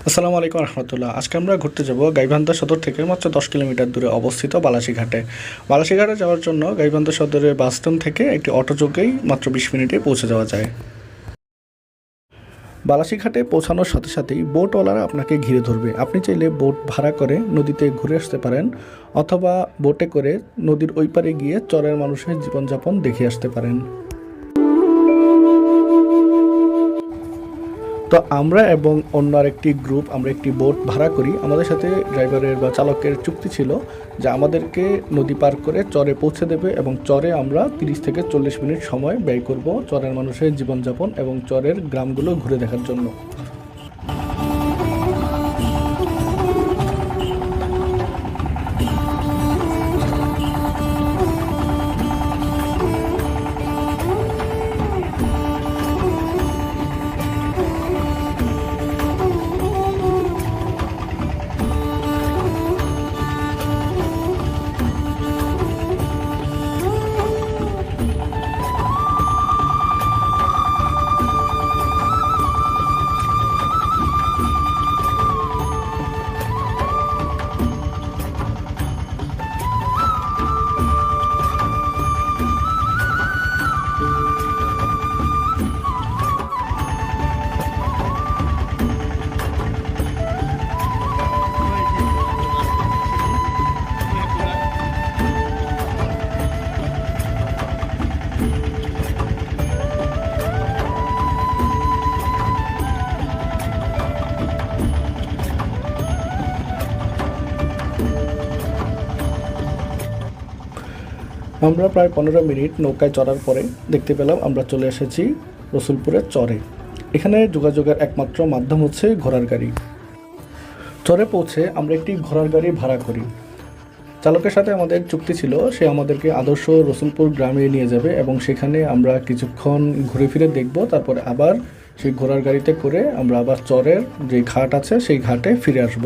আসসালামু আলাইকুম রহমতুল্লাহ। আজকে আমরা ঘুরতে যাব গাইবান্ধা সদর থেকে মাত্র 10 কিলোমিটার দূরে অবস্থিত বালাসীঘাটে। বালাসীঘাটে যাওয়ার জন্য গাইবান্ধা সদরের বাস স্ট্যান্ড থেকে একটি অটোযোগেই মাত্র 20 মিনিটে পৌঁছে যাওয়া যায়। বালাসীঘাটে পৌঁছানোর সাথে সাথেই বোটওয়ালারা আপনাকে ঘিরে ধরবে। আপনি চাইলে বোট ভাড়া করে নদীতে ঘুরে আসতে পারেন, অথবা বোটে করে নদীর ওই পারে গিয়ে চরের মানুষের জীবনযাপন দেখে আসতে পারেন। তো আমরা এবং অন্য আরেকটি গ্রুপ আমরা একটি বোট ভাড়া করি। আমাদের সাথে ড্রাইভারের বা চালকের চুক্তি ছিল যে আমাদেরকে নদী পার করে চরে পৌঁছে দেবে, এবং চরে আমরা 30 থেকে 40 মিনিট সময় ব্যয় করব চরের মানুষের জীবনযাপন এবং চরের গ্রামগুলো ঘুরে দেখার জন্য। আমরা প্রায় 15 মিনিট নৌকায় চড়ার পরে দেখতে পেলাম আমরা চলে এসেছি রসুলপুরের চরে। এখানে যোগাযোগের একমাত্র মাধ্যম হচ্ছে ঘোড়ার গাড়ি। চরে পৌঁছে আমরা একটি ঘোড়ার গাড়ি ভাড়া করি। চালকের সাথে আমাদের চুক্তি ছিল সে আমাদেরকে আদর্শ রসুলপুর গ্রামে নিয়ে যাবে, এবং সেখানে আমরা কিছুক্ষণ ঘুরে ফিরে দেখব। তারপরে আবার সেই ঘোড়ার গাড়িতে করে আমরা আবার চরের যে ঘাট আছে সেই ঘাটে ফিরে আসব।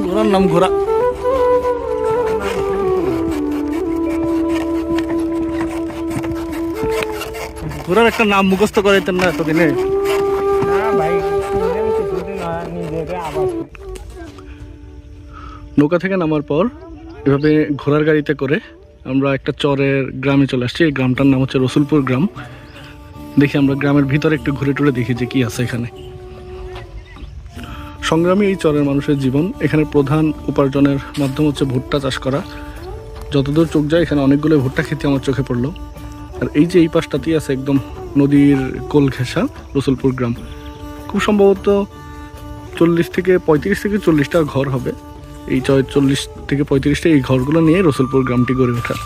ঘোড়ার নাম ঘোড়া। ঘোড়ার একটা নাম মুখস্থ করাইতেন না এতদিনে? নৌকা থেকে নামার পর এভাবে ঘোড়ার গাড়িতে করে আমরা একটা চরের গ্রামে চলে আসছি। এই গ্রামটার নাম হচ্ছে রসুলপুর গ্রাম। দেখি আমরা গ্রামের ভিতরে একটু ঘুরে টুরে দেখি যে কি আছে এখানে। সংগ্রামী এই চরের মানুষের জীবন। এখানে প্রধান উপার্জনের মাধ্যম হচ্ছে ভুট্টা চাষ করা। যতদূর চোখ যায় এখানে অনেকগুলো ভুট্টা খেতে আমার চোখে পড়লো। আর এই যে এই পাশটাতেই আছে একদম নদীর কোল ঘেঁষা রসুলপুর গ্রাম। খুব সম্ভবত 40 থেকে 40টা ঘর হবে। এই 40 থেকে 35টা এই ঘরগুলো নিয়ে রসুলপুর গ্রামটি গড়ে ওঠা।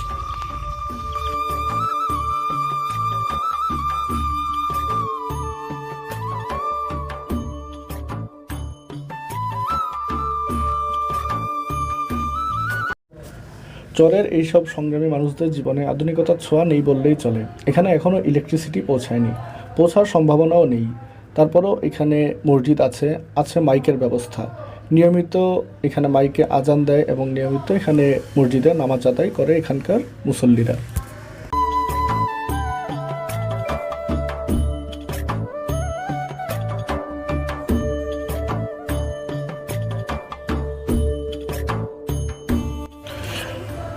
চরের এইসব সংগ্রামী মানুষদের জীবনে আধুনিকতার ছোঁয়া নেই বললেই চলে। এখানে এখনও ইলেকট্রিসিটি পৌঁছায়নি, পৌঁছার সম্ভাবনাও নেই। তারপরও এখানে মসজিদ আছে, আছে মাইকের ব্যবস্থা। নিয়মিত এখানে মাইকে আজান দেয় এবং নিয়মিত এখানে মসজিদে নামাজ আদায় করে এখানকার মুসল্লিরা।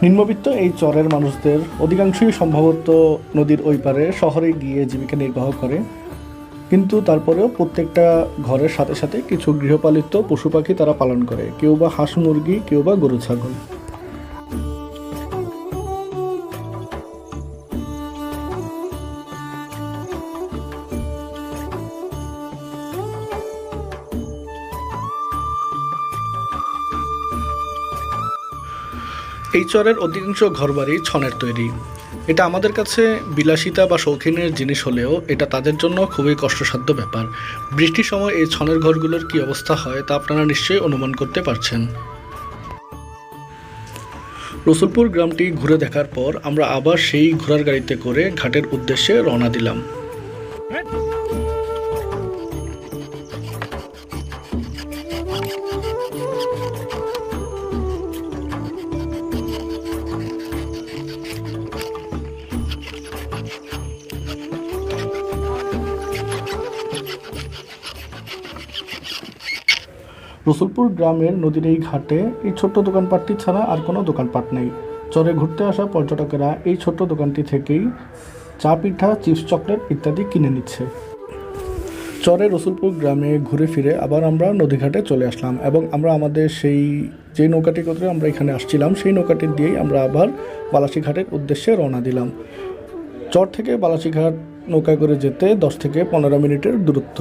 নিম্নবিত্ত এই চরের মানুষদের অধিকাংশই সম্ভবত নদীর ওই পারে শহরে গিয়ে জীবিকা নির্বাহ করে, কিন্তু তারপরেও প্রত্যেকটা ঘরের সাথে সাথে কিছু গৃহপালিত পশু পাখি তারা পালন করে, কেউ বা হাঁস মুরগি, কেউ বা গরু ছাগল। এই চরের অধিকাংশ ঘরবাড়ি ছনের তৈরি। এটা আমাদের কাছে বিলাসিতা বা শৌখিনের জিনিস হলেও এটা তাদের জন্য খুবই কষ্টসাধ্য ব্যাপার। বৃষ্টির সময় এই ছনের ঘরগুলোর কী অবস্থা হয় তা আপনারা নিশ্চয়ই অনুমান করতে পারছেন। রসুলপুর গ্রামটি ঘুরে দেখার পর আমরা আবার সেই ঘোড়ার গাড়িতে করে ঘাটের উদ্দেশ্যে রওনা দিলাম। রসুলপুর গ্রামের নদীর এই ঘাটে এই ছোট্ট দোকানপাটটি ছাড়া আর কোনো দোকানপাট নেই। চরে ঘুরতে আসা পর্যটকেরা এই ছোট্ট দোকানটি থেকেই চা, পিঠা, চিপস, চকলেট ইত্যাদি কিনে নিচ্ছে। চরে রসুলপুর গ্রামে ঘুরে ফিরে আবার আমরা নদীঘাটে চলে আসলাম এবং আমরা আমাদের সেই যে নৌকাটি করে আমরা এখানে আসছিলাম সেই নৌকাটি দিয়েই আমরা আবার বালাসীঘাটের উদ্দেশ্যে রওনা দিলাম। চর থেকে বালাসীঘাট নৌকা করে যেতে 10 থেকে 15 মিনিটের দূরত্ব।